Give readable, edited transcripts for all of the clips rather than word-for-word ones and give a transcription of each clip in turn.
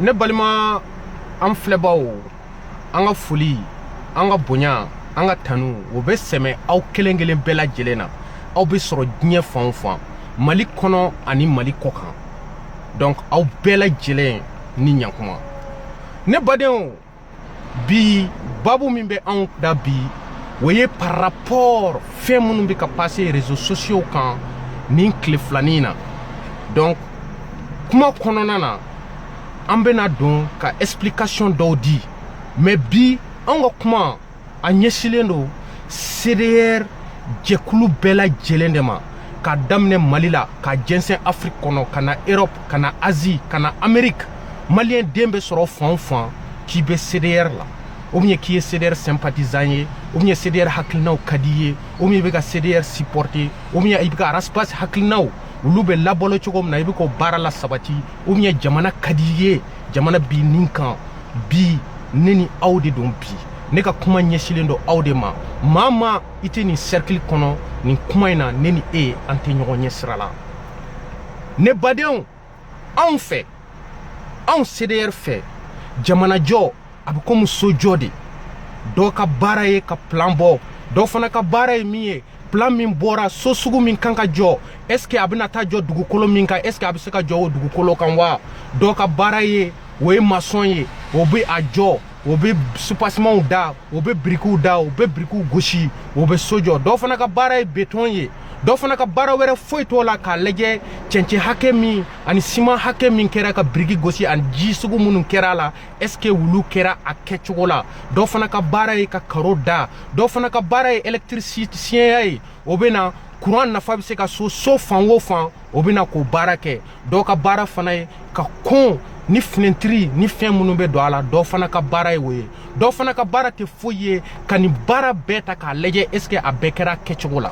ne balima an filɛbaw an ka foli an ka bonya an ka tanu o bɛ sɛmɛ aw kelen kelen bɛɛ lajɛlen na aw bɛ sɔrɔ diɲɛ fan o fan Mali kɔnɔ ani Mali kɔkan donc aw bɛɛ lajɛlen ni ɲankuma ne badenw bi babu min bɛ anw da bi o ye par rapport fɛn minnu bɛ ka passer réseaux sociaux kan nin tile filanin na donc kuma kɔnɔna na an bɛna don ka explication dɔw di mais bi an ka kuma a ɲɛsilen don CDR jɛkulu bɛɛ lajɛlen de ma ka daminɛ Mali la ka jɛnsɛn Afrique kɔnɔ ka na Europe ka na Asie ka na Amérique malien den bɛ sɔrɔ fan o fan k'i bɛ CDR la ou bien k'i ye CDR sympathisant ye ou bien CDR hakilinaw ka di ye ou bien i bɛ ka CDR supporter ou bien i bɛ ka raspas hakilinaw olu bɛ labalo cogo min na i bɛ k'o baara la sabati ou bien jamana ka di ye jamana bi nin kan bi ne ni aw de don bi ne ka kuma ɲɛsilen don aw de ma maa ma i tɛ nin cercle kɔnɔ nin kuma in na ne ni e an tɛ ɲɔgɔn ɲɛ sira la ne badenw anw fɛ anw CDR fɛ jamanajɔ a bɛ komi sojɔ de dɔw ka baara ye ka plan bɔ dɔw fana ka baara ye min ye plan min bɔra so sugu min kan ka jɔ est-ce que a bɛna taa jɔ dugukolo min kan est-ce que a bɛ se ka jɔ o dugukolo kan wa dɔw ka baara ye o ye maçon ye o bɛ a jɔ o bɛ soupassement da o bɛ birikiw da o bɛ birikiw gosi o bɛ so jɔ dɔw fana ka baara ye béton ye dɔw fana ka baara wɛrɛ foyi t'o la k'a lajɛ cɛncɛn hakɛ min ani siman hakɛ min kɛra ka biriki gosi ani ji sugu minnu kɛra a la est-ce que wulu kɛra a kɛcogo la dɔw fana ka baara ye ka karo da dɔw fana ka baara ye électricien ye o bɛ na courant nafa bɛ se ka so fan o fan o bɛ na k'o baara kɛ dɔw ka baara fana ye ka kɔn ni finɛtiri ni fɛn minnu bɛ don a la dɔw fana ka baara ye o ye dɔw fana ka baara tɛ foyi ye ka nin baara bɛɛ ta k'a lajɛ est-ce que a bɛɛ kɛra kɛcogo la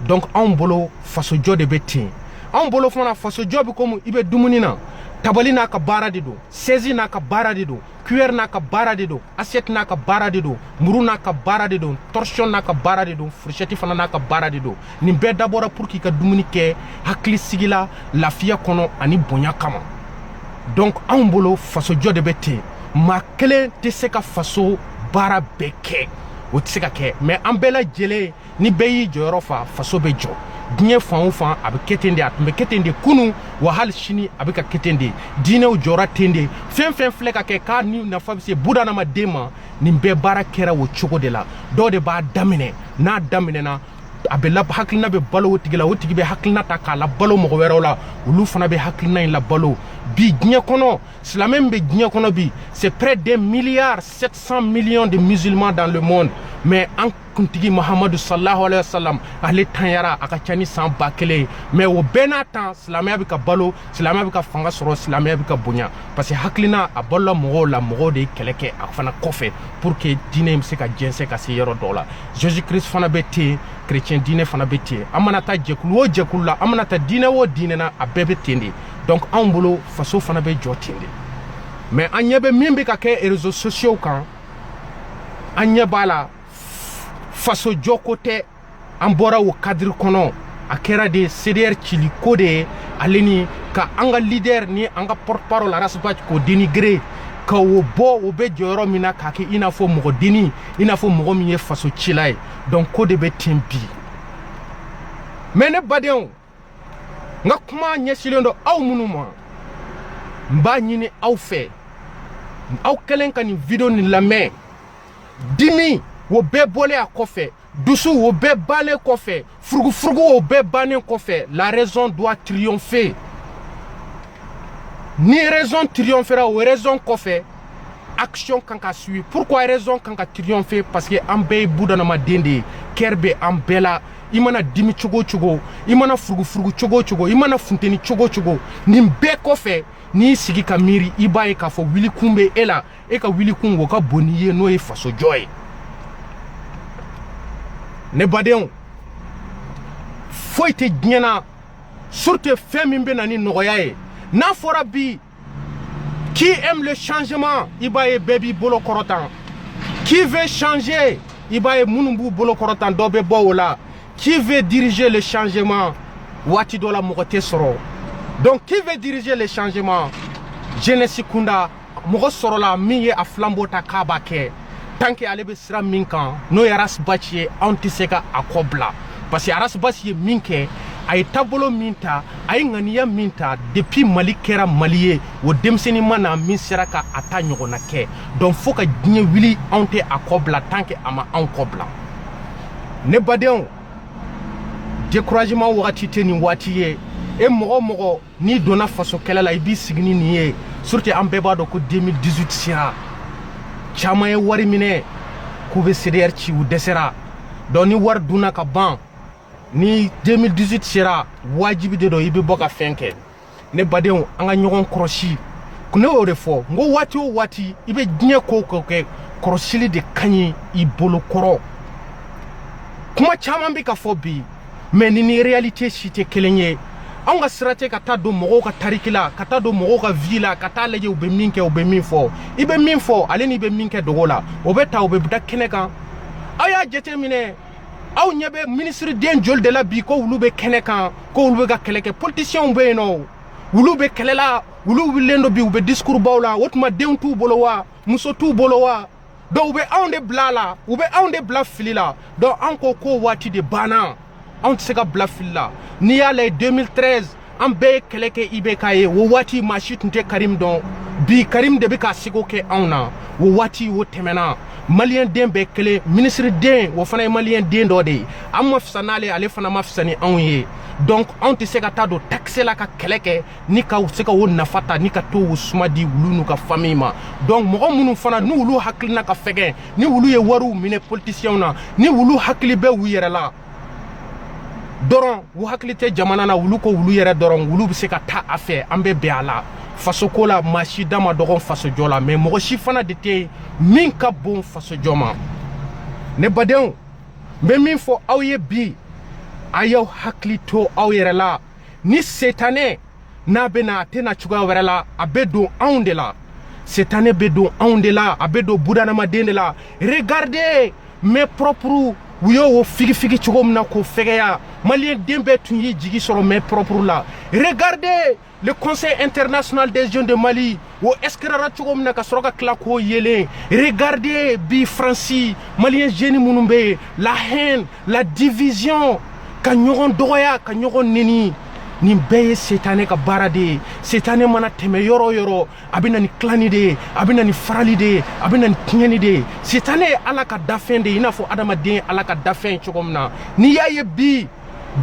donc anw bolo fasojɔ de bɛ ten anw bolo fana fasojɔ bɛ komi i bɛ dumuni na tabali n'a ka baara de don saisie n'a ka baara de don cuillère n'a ka baara de don assiette n'a ka baara de don muru n'a ka baara de don torchon n'a ka baara de don fourchette fana n'a ka baara de don nin bɛɛ dabɔra pour k'i ka dumuni kɛ hakilisigi la lafiya kɔnɔ ani bonya kama donc anw bolo fasojɔ de bɛ ten maa kelen tɛ se ka faso baara bɛɛ kɛ o tɛ se ka kɛ mais an bɛɛ lajɛlen ni bɛɛ y'i jɔyɔrɔ fa faso bɛ jɔ diɲɛ fan o fan a bɛ kɛ ten de a tun bɛ kɛ ten de kunun wa hali sini a bɛ ka kɛ ten de diinɛw jɔra ten de fɛn fɛn filɛ ka kɛ k'a ni nafa bɛ se bunadamaden ma nin bɛɛ baara kɛra o cogo de la dɔw de b'a daminɛ n'a daminɛna a bɛ hakilina bɛ balo o tigi la o tigi bɛ hakilina ta k'a labalo mɔgɔ wɛrɛw la olu fana bɛ hakilina in labalo bi diɲɛ kɔnɔ silamɛ min bɛ diɲɛ kɔnɔ bi c'est près d'un milliard 700 millions de musulmans dans le monde mais an kuntigi Mahamadu sallallahu alayhi wa sallam ale tanyara a ka ca ni san 1000 mais o bɛɛ n'a tan silamɛya bɛ ka balo silamɛya bɛ ka fanga sɔrɔ silamɛya bɛ ka bonya parce que hakilina a balola mɔgɔw la mɔgɔw de ye kɛlɛ kɛ a fana kɔfɛ pour que diinɛ bɛ se ka jɛnsɛn ka se yɔrɔ dɔw la Jésus Christ fana bɛ ten chrétien diinɛ fana bɛ ten an mana taa jɛkulu o jɛkulu la an mana taa diinɛ o diinɛ na a bɛɛ bɛ ten de donc anw bolo faso fana bɛ jɔ ten de mais an ɲɛ bɛ min bɛ ka kɛ réseaux sociaux kan an ɲɛ b'a la faso jɔko tɛ an bɔra o cadre kɔnɔ a kɛra de CDR ciliko de ye ale ni ka an ka leader ni an ka porte-parole Arasbach k'o dénigrer ka o bɔ o bɛ jɔyɔrɔ min na k'a kɛ i n'a fɔ mɔgɔ denni i n'a fɔ mɔgɔ min ye faso cila ye donc ko de bɛ ten bi mais ne badenw n ka kuma ɲɛsilen don aw minnu ma n b'a ɲini aw fɛ aw kɛlen ka nin video nin lamɛn dimi o bɛɛ bɔlen a kɔfɛ dusu o bɛɛ bannen kɔfɛ furugufurugu o bɛɛ bannen kɔfɛ la raison doit triompher ni raison triomphera o raison kɔfɛ action kan ka suivre pourquoi raison kan ka triompher parce que an bɛɛ ye bunadamaden de ye kɛr bɛ an bɛɛ la i mana dimi cogo o cogo i mana furugufurugu cogo o cogo i mana funteni cogo o cogo nin bɛɛ kɔfɛ n'i sigi ka miiri i b'a ye k'a fɔ wilikun bɛ e la e ka wilikun o ka bon n'i ye n'o ye fasojɔ ye ne badenw foyi tɛ diɲɛ na surtout fɛn min bɛ na ni nɔgɔya ye n'a fɔra bi qui aime le changement i b'a ye bɛɛ b'i bolo kɔrɔtan qui veut changer i b'a ye minnu b'u bolo kɔrɔtan dɔ bɛ bɔ o la qui veut diriger le changement waati dɔ la mɔgɔ tɛ sɔrɔ donc qui veut diriger le changement jeunesse kunda mɔgɔ sɔrɔla min ye a flambeau ta k'a b'a kɛ tant que ale bɛ sira min kan n'o ye Arasbachi ye anw tɛ se ka a kɔ bila parce que Arasbachi ye min kɛ a ye taabolo min ta a ye ŋaniya min ta depuis Mali kɛra Mali ye o denmisɛnnin ma na min sera ka a ta ɲɔgɔnna kɛ donc fo ka diɲɛ wuli anw tɛ a kɔ bila tant que a ma anw kɔ bila ne badenw découragement wagati tɛ nin waati ye e mɔgɔ mɔgɔ n'i donna faso kɛlɛ la i b'i sigi ni nin ye surtout an bɛɛ b'a dɔn ko 2018 sera caman ye wari minɛ k'u bɛ CDR ci u dɛsɛra donc ni wari dunna ka ban ni 2018 sera wajibi de don i bɛ bɔ ka fɛn kɛ ne badenw an ka ɲɔgɔn kɔrɔsi ne y'o de fɔ n ko waati o waati i bɛ diɲɛ ko o ko kɛ kɔrɔsili de ka ɲi i bolo kɔrɔ kuma caman bɛ ka fɔ bi mais ni réalité si tɛ kelen ye anw ka sira tɛ ka taa don mɔgɔw ka tariki la ka taa don mɔgɔw ka vie la ka taa lajɛ u bɛ min kɛ u bɛ min fɔ i bɛ min fɔ ale ni bɛ min kɛ dogo la o bɛ ta o bɛ da kɛnɛ kan aw y'a jateminɛ aw ɲɛ bɛ ministre den joli de la bi ko olu bɛ kɛnɛ kan ko olu bɛ ka kɛlɛ kɛ politiciens bɛ yen nɔ olu bɛ kɛlɛ la olu wililen don bi u bɛ discours baw la o tuma denw t'u bolo wa muso t'u bolo wa donc u bɛ anw de bila a la u bɛ anw de bila fili la donc an ko k'o waati de banna anw tɛ se ka bila fili la n'i y'a lajɛ 2013 an bɛɛ ye kɛlɛ kɛ IBK ye o waati maa si tun tɛ Karim dɔn bi Karim de bɛ ka seko kɛ anw na o waati o tɛmɛna maliyɛn den bɛɛ kelen ministre den o fana ye maliyɛn den dɔ de ye an ma fisa n'ale ale fana ma fisa ni anw ye donc anw tɛ se ka taa don taxe la ka kɛlɛ kɛ ni ka se ka o nafa ta ni ka to o suma di wulu n'u ka famille ma donc mɔgɔ minnu fana ni wulu hakilina ka fɛgɛn ni wulu ye wariw minɛ politiciens na ni wulu hakili bɛ u yɛrɛ la dɔrɔn u hakili tɛ jamana na wulu ko wulu yɛrɛ dɔrɔn wulu bɛ se ka taa a fɛ an bɛ bɛn a la faso ko la maa si da ma dɔgɔn faso jɔ la mais mɔgɔ si fana de tɛ min ka bon faso jɔ ma ne badenw n bɛ min fɔ aw ye bi a y'aw hakili to aw yɛrɛ la ni setanɛ n'a bɛ na a tɛ na cogoya wɛrɛ la a bɛ don anw de la setanɛ bɛ don anw de la a bɛ don bunadamaden de la regardez mes propres u y'o figi cogo min na k'o fɛgɛya maliyɛn den bɛɛ tun y'i jigi sɔrɔ mes propres la regardez le conseil international des jeunes de Mali o escrara cogo min na ka sɔrɔ ka tila k'o yelen regardez bi Fransi maliyɛn jeunes minnu bɛ yen la haine la division ka ɲɔgɔn dɔgɔya ka ɲɔgɔn neni nin bɛɛ ye setanɛ ka baara de ye setanɛ mana tɛmɛ yɔrɔ o yɔrɔ a bɛ na ni tilani de ye a bɛ na ni farali de ye a bɛ na ni tiɲɛni de ye setanɛ ye ala ka dafɛn de ye i n'a fɔ adamaden ye ala ka dafɛn ye cogo min na n'i y'a ye bi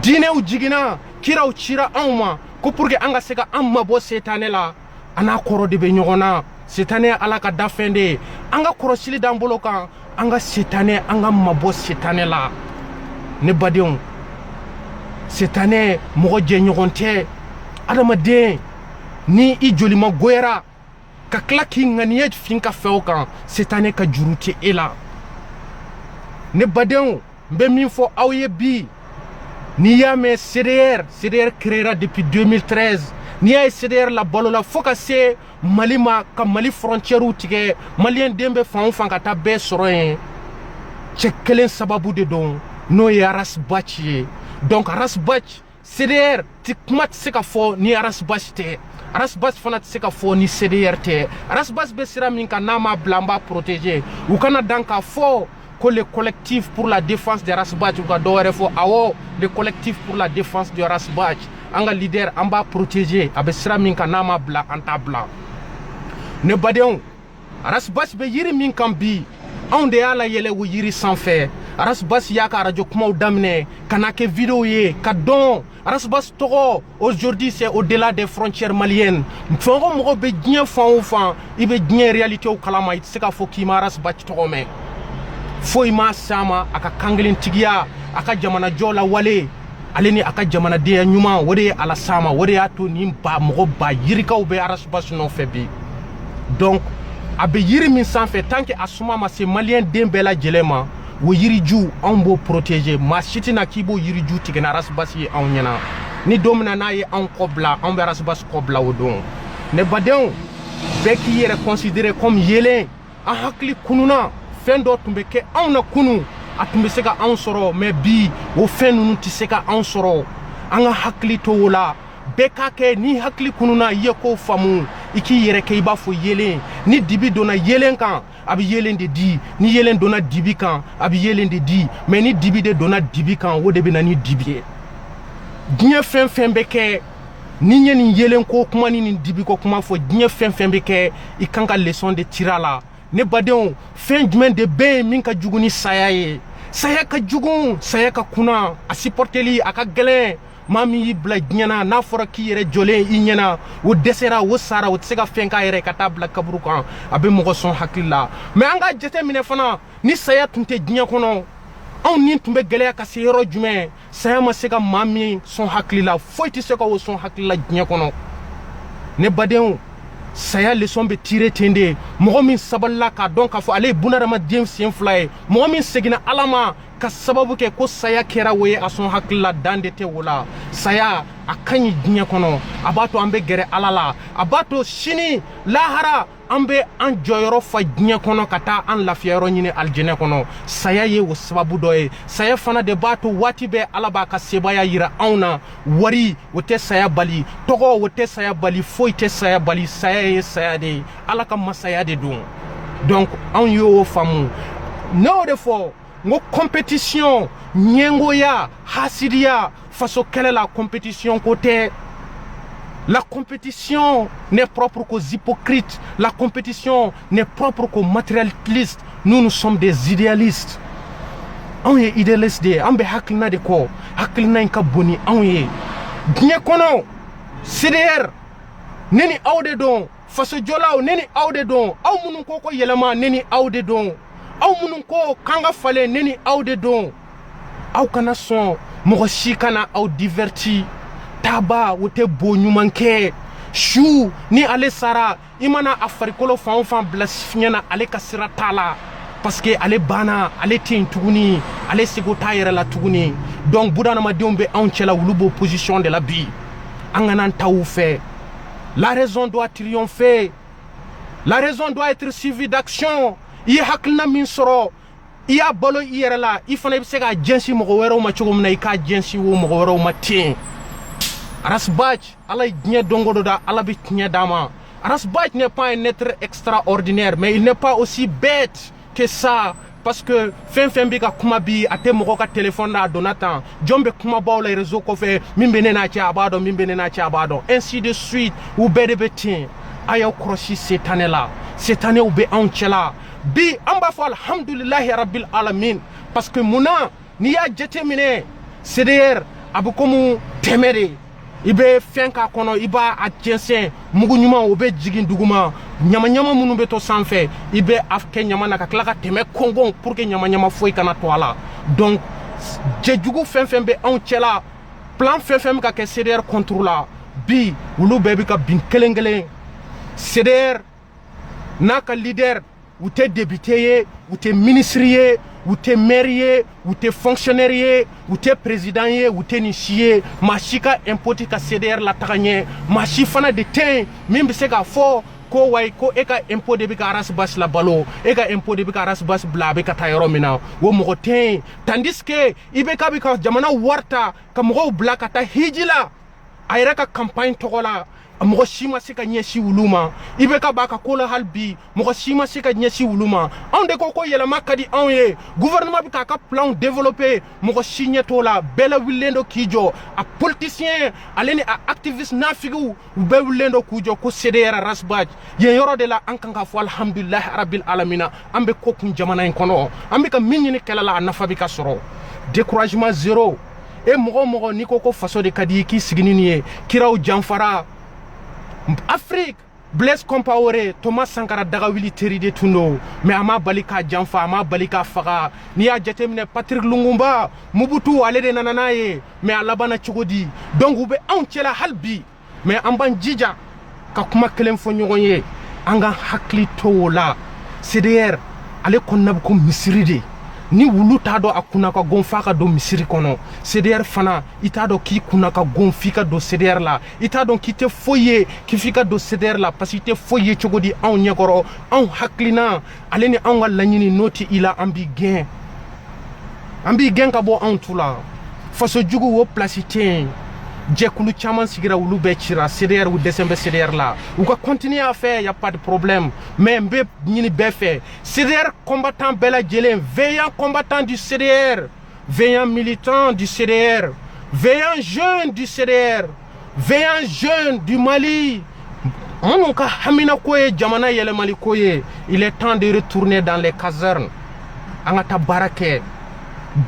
diinɛw jiginna kiraw cira anw ma ko pour que an ka se ka an mabɔ setanɛ la a n'a kɔrɔ de bɛ ɲɔgɔn na setanɛ ye ala ka dafɛn de ye an ka kɔrɔsili d'an bolo kan an ka setanɛ an ka mabɔ setanɛ la ne badenw setanɛ mɔgɔ jɛɲɔgɔn tɛ adamaden ni i joli ma goyara ka tila k'i ŋaniya fin ka fɛnw kan setanɛ ka juru tɛ e la ne badenw n bɛ min fɔ aw ye bi n'i y'a mɛn CDR créera depuis 2013 n'i y'a ye CDR la balola fo ka se Mali ma ka Mali frontières tigɛ maliyɛn den bɛ fan o fan ka taa bɛɛ sɔrɔ yen cɛ kelen sababu de don n'o ye Arasbachi ye donc Arasbachi CDR kuma tɛ se ka fɔ ni Arasbachi tɛ Arasbachi fana tɛ se ka fɔ ni CDR tɛ Arasbachi bɛ sira min kan n'a m'a bila an b'a protéger u kana dan k'a fɔ ko le collectif pour la défense de Arasbachi u ka dɔ wɛrɛ fɔ awɔ le collectif pour la défense de Arasbachi an ka leader an b'a protéger a bɛ sira min kan n'a m'a bila an t'a bila ne badenw Arasbachi bɛ yiri min kan bi anw de y'a layɛlɛ o yiri sanfɛ Arasbachi y'a ka radio kumaw daminɛ ka na kɛ vidéo ye ka dɔn Arasbachi tɔgɔ aujourd'hui c'est au-delà des frontières maliennes fɛn o mɔgɔ bɛ diɲɛ fan o fan i bɛ diɲɛ réalitéw kalama i tɛ se k'a fɔ k'i ma Arasbachi tɔgɔ mɛn foyi ma s'a ma a ka kankelentigiya a ka jamanajɔ la wale ale ni a ka jamanadenya ɲuman o de ye ala s'a ma o de y'a to nin mɔgɔ ba yirikaw bɛ Arasbachi nɔfɛ bi donc a bɛ yiri min sanfɛ tant que a suma ma se maliyɛn den bɛɛ lajɛlen ma o yiriju anw b'o protéger maa si tɛna k'i b'o yiriju tigɛ ni Arasbachi ye anw ɲɛna ni don min na n'a ye anw kɔ bila anw bɛ Arasbachi kɔ bila o don ne badenw bɛɛ k'i yɛrɛ considérer comme yelen an hakili kununa fɛn dɔ tun bɛ kɛ anw na kunu a tun bɛ se ka anw sɔrɔ mais bi o fɛn ninnu tɛ se ka anw sɔrɔ an ka hakili to o la bɛɛ k'a kɛ ni hakili kununa i ye kow faamu i k'i yɛrɛ kɛ i b'a fɔ yelen ni dibi donna yelen kan a bɛ yelen de di ni yelen donna dibi kan a bɛ yelen de di mais ni dibi de donna dibi kan o de bɛ na ni dibi ye diɲɛ fɛn fɛn bɛ kɛ ni ɲɛ nin yelen ko kuma ni nin dibi ko kuma fɔ diɲɛ fɛn fɛn bɛ kɛ i kan ka leçon de tirer a la ne badenw fɛn jumɛn de bɛ yen min ka jugu ni saya ye saya ka jugu saya ka kunna a supporteli a ka gɛlɛn maa min y'i bila diɲɛ na n'a fɔra k'i yɛrɛ jɔlen i ɲɛna o dɛsɛra o sara o tɛ se ka fɛn k'a yɛrɛ ka taa bila kaburu kan a bɛ mɔgɔ sɔn hakili la mais an ka jateminɛ fana ni saya tun tɛ diɲɛ kɔnɔ anw ni tun bɛ gɛlɛya ka se yɔrɔ jumɛn saya ma se ka maa min sɔn hakili la foyi tɛ se ka o sɔn hakili la diɲɛ kɔnɔ ne badenw saya leçon bɛ tirer ten de mɔgɔ min sabalila k'a dɔn k'a fɔ ale ye bunadamaden sen fila ye mɔgɔ min seginna ala ma ka sababu kɛ ko saya kɛra o ye a sɔn hakili la dan de tɛ o la saya a ka ɲi diɲɛ kɔnɔ a b'a to an bɛ gɛrɛ ala la a b'a to sini lahara an bɛ an jɔyɔrɔ fa diɲɛ kɔnɔ ka taa an lafiyayɔrɔ ɲini alijinɛ kɔnɔ saya ye o sababu dɔ ye saya fana de b'a to waati bɛɛ ala b'a ka sebaya yira anw na wari o tɛ saya bali tɔgɔ o tɛ saya bali foyi tɛ saya bali saya ye saya de ye ala ka masaya de don donc anw y'o faamu n'o de fɔ n ko compétition ɲɛngoya hasidiya faso kɛlɛ la compétition ko tɛ. La compétition n'est propre qu'aux hypocrites. La compétition n'est propre qu'aux matérialistes. Nous sommes des idéalistes. On est idéaliste de. On est hakilina de ko. Hakilina inka boni. On est. Diɲɛ kɔnɔ. CDR. Neni aw de don. Faso jolaw neni aw de don. Aw minnu ko ko yɛlɛma neni aw de don. Aw minnu ko kanga falen neni aw de don. Aw kana sɔn mɔgɔ si kana aw diverti. Taba o tɛ bo ɲuman kɛ su ni ale sara i mana a farikolo fan o fan bila fiɲɛ na ale ka sira t'a la parce que ale banna ale tɛ yen tuguni ale sego t'a yɛrɛ la tuguni donc bunadamadenw bɛ anw cɛla olu b'o position de la bi an kana an ta u fɛ la raison doit triompher la raison doit être suivie d'action i ye hakilina min sɔrɔ i y'a balo i yɛrɛ la i fana i bɛ se ka jɛnsi mɔgɔ wɛrɛw ma cogo min na i k'a jɛnsi o mɔgɔ wɛrɛw ma ten Rasbach, Allah est dongododa, Allah est dama. Rasbach n'est pas un être extraordinaire, mais il n'est pas aussi bête que ça. Parce que fin bika kumabi ate mokoka téléphone na donatan jombe kumaba les réseaux ko fait mimbene na cha abado mimbene na cha abado ainsi de suite ou bedebetin ayaw kroshi cette année ou be anchela bi amba fa alhamdulillah rabbil alamin parce que muna ni ya jetemine CDR abukomu temere ibe fenka kono iba a jɛnsɛn mugu ɲuman o bɛ jigin duguma ɲama-ɲama minnu bɛ to sanfɛ i bɛ a kɛ ɲama na ka tila ka tɛmɛ kɔngɔn pour que ɲama-ɲama foyi kana to a la donc jɛjugu fɛn fɛn bɛ anw cɛla plan fɛn fɛn bɛ ka kɛ CDR contre la bi olu bɛɛ bɛ ka bin kelen kelen CDR n'a ka leader u tɛ député ye u tɛ ministre ye u tɛ maire ye u tɛ fonctionnaire ye u tɛ président ye u tɛ nin si ye maa si ka impôt tɛ ka CDR la taga ɲɛ maa si fana de tɛ yen min bɛ se k'a fɔ ko wayi ko e ka impôt de bɛ ka arasibasi la balo e ka impôt de bɛ ka arasibasi bila a bɛ ka taa yɔrɔ min na o mɔgɔ tɛ yen tandis que i bɛ k'a bɛ ka jamana wari ta ka mɔgɔw bila ka taa hiji la a yɛrɛ ka campagne tɔgɔ la mɔgɔ si ma se ka ɲɛsi wulu ma i bɛ ka b'a ka ko la hali bi mɔgɔ si ma se ka ɲɛsi wulu ma anw de ko yɛlɛma ka di anw ye gouvernement bɛ k'a ka plan développer mɔgɔ si ɲɛ t'o la bɛɛ lawililen do k'i jɔ a politicien ale ni a activiste nafigiw u bɛɛ wililen do k'u jɔ ko CDR Rasbach yen yɔrɔ de la an kan ka fɔ alhamdulilahi arabil alamina an bɛ ko kun jamana in kɔnɔ an bɛ ka min ɲini kɛlɛ la a nafa bɛ ka sɔrɔ découragement zéro e mɔgɔ n'i ko faso de ka di i k'i sigi ni nin ye kiraw janfara Afrique Blaise Compaoré Thomas Sankara dagawili teri de tundo mais ama bali ka janfa ama bali ka faga ni ya jateminɛ Patrick Lumumba Mobutu ale de nana ye mais a labana cogodi donc u bɛ anw cɛla hali bi mais an b'an jija ka kuma kelen fɔ ɲɔgɔn ye an ka hakili to o la CDR ale kɔnɔna bɛ ko misiri de ni wulu t'a dɔn a kunna ka gon f'a ka don misiri kɔnɔ CDR fana i t'a dɔn k'i kunna ka gon f'i ka don CDR la i t'a dɔn k'i tɛ foyi ye k'i f'i ka don CDR la parce que i tɛ foyi ye cogo di anw ɲɛkɔrɔ anw hakilina ale ni anw ka laɲini n'o tɛ i la an b'i gɛn ka bɔ anw tu la faso jugu o place tɛ yen jɛkulu caman sigira olu bɛɛ cira CDR ou dɛsɛ bɛ CDR la u ka continuer à faire y a pas de problème mais n bɛ ɲini bɛɛ fɛ CDR combattant bɛɛ lajɛlen veillant combattant du CDR veillant militant du CDR veillant jeune du CDR veillant jeune du Mali minnu ka hamina ko ye jamana yɛlɛmali ko ye il est temps de retourner dans les casernes an ka taa baara kɛ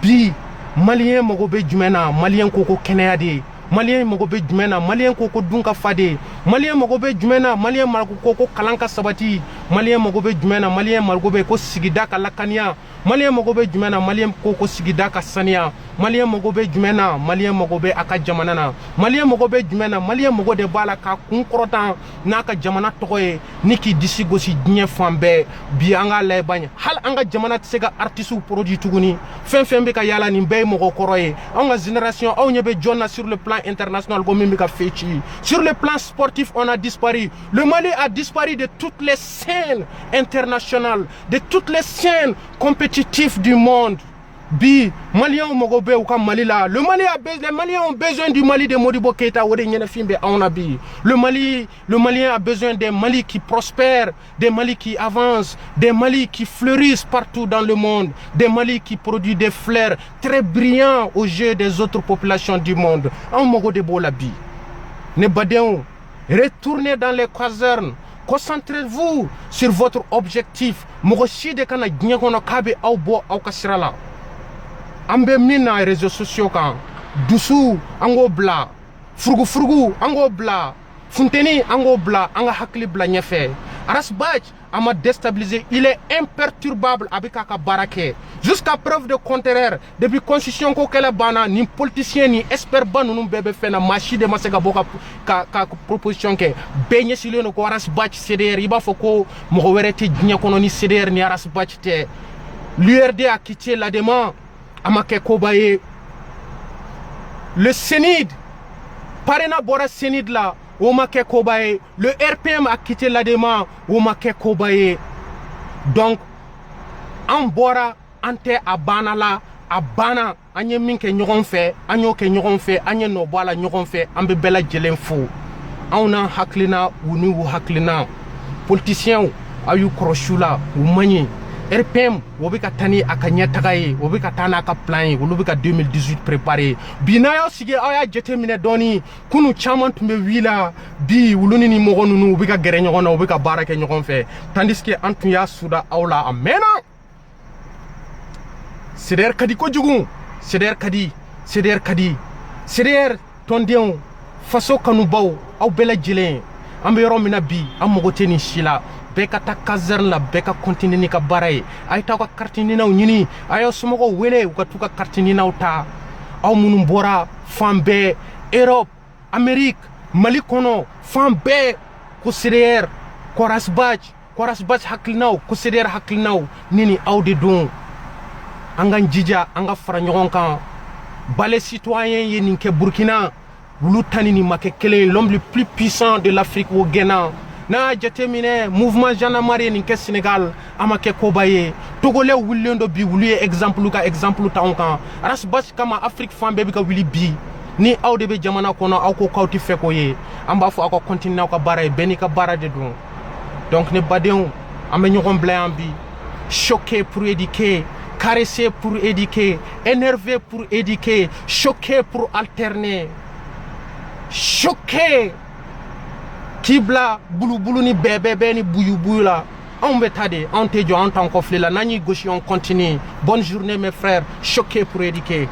bi maliyɛn mago bɛ jumɛn na maliyɛn ko ko kɛnɛya de maliyɛn mago bɛ jumɛn na maliyɛn ko ko dun ka fa de maliyɛn mago bɛ jumɛn na maliyɛn mago ko kalan ka sabati maliyɛn mago bɛ jumɛn na maliyɛn mago bɛ ko sigida ka lakaniya maliyɛn mago bɛ jumɛn na maliyɛn ko sigida ka saniya maliyɛn mago bɛ jumɛn na maliyɛn mago bɛ a ka jamana na maliyɛn mago bɛ jumɛn na maliyɛn mago de b'a la ka kun kɔrɔtan n'a ka jamana tɔgɔ ye ni k'i disi gosi diɲɛ fan bɛɛ bi an k'a layɛ baɲɛ hali an ka jamana tɛ se ka artistes produit tuguni fɛn fɛn bɛ ka yaala nin bɛɛ ye mɔgɔ kɔrɔ ye anw ka génération aw ɲɛ bɛ jɔn na sur le plan international ko min bɛ ka fɛ ci sur le plan sportif on a disparu le Mali a disparu de toutes les scènes internationales de toutes les scènes compétitives du monde bi Maliens mago bɛ u ka Mali la le Mali a besoin les Maliens ont besoin du Mali de Modibo Keïta o de ɲɛnafin bɛ anw na bi le Malien a besoin des Mali qui prospèrent des Mali qui avancent des Mali qui fleurissent partout dans le monde des Mali qui produisent des fleurs très brillants aux yeux des autres populations du monde anw mago de b'o la bi ne badenw retournez dans les casernes concentrez-vous sur votre objectif mɔgɔ si de kana diɲɛ kɔnɔ k'a bɛ aw bɔ aw ka sira la an bɛ min na réseaux sociaux kan dusu an k'o bila furugufurugu an k'o bila funteni an k'o bila an ka hakili bila ɲɛfɛ Aras Badji a ma déstabilisé il est imperturbable a bɛ k'a ka baara kɛ jusqu'à preuve de contraire depuis constitution ko kɛlɛ banna ni politicien ni expert ba ninnu bɛɛ bɛ fɛn na maa si de ma se ka bɔ ka proposition kɛ bɛɛ ɲɛsilen don ko Aras Badji CDR i b'a fɔ ko mɔgɔ wɛrɛ tɛ diɲɛ kɔnɔ ni CDR ni Aras Badji tɛ l'URD a quitté l'ADEMA a ma kɛ koba ye le CENID parena bɔra CENID la o ma kɛ koba ye le RPM a quitté l'ADEMA o ma kɛ koba ye donc an bɔra an tɛ a banna la a banna an ye min kɛ ɲɔgɔn fɛ an y'o kɛ ɲɔgɔn fɛ an ye nɔ bɔ a la ɲɔgɔn fɛ an bɛ bɛɛ lajɛlen fo anw n'an hakilina u ni u hakilina politiciens a y'u kɔrɔsiw la u man ɲi RPM o bɛ ka taa ni a ka ɲɛtaga ye o bɛ ka taa n'a ka plan ye olu bɛ ka 2018 préparer bi n'a y'aw sigi aw y'a jateminɛ dɔɔni kunu caman tun bɛ wuli la bi olu ni nin mɔgɔ ninnu u bɛ ka gɛrɛ ɲɔgɔn na u bɛ ka baara kɛ ɲɔgɔn fɛ tandis que an tun y'a suda aw la a mɛnna CDR ka di kojugu CDR ka di CDR ka di CDR tɔndenw faso kanubaw aw bɛɛ lajɛlen an bɛ yɔrɔ min na bi an mago tɛ nin si la bɛɛ ka taa caserne la bɛɛ ka continuer ni ka baara ye a ye taa ka carte ninaw ɲini a y'aw somɔgɔw wele u ka t'u ka carte ninaw ta aw minnu bɔra fan bɛɛ Europe Amérique Mali kɔnɔ fan bɛɛ ko CDR ko Aras Badji hakilinaw ko CDR hakilinaw ni ni aw de don an k'an jija an ka fara ɲɔgɔn kan Balai citoyen ye nin kɛ Burkina olu ta ni nin ma kɛ kelen ye l'homme le plus puissant de l'Afrique o gɛnna n'a jateminɛ mouvement gendarmerie ye nin kɛ Sénégal a ma kɛ koba ye togolais wulilen do bi wulu ye exemple ka exemple ta anw kan Aras Badji kama Afrique fan bɛɛ bɛ ka wuli bi ni aw de bɛ jamana kɔnɔ aw ko k'aw tɛ fɛ k'o ye an b'a fɔ aw ka continuer aw ka baara ye bɛɛ n'i ka baara de don donc ne badenw an bɛ ɲɔgɔn bila yan bi choqué pour éduquer caressé pour éduquer énervé pour éduquer choqué pour alterner choqué k'i bila bulubulu ni bɛɛ ni buyu la anw bɛ taa de anw tɛ jɔ anw t'an kɔfile la n'an y'i gosi on continue bonne journée mes frères choqué pour éduquer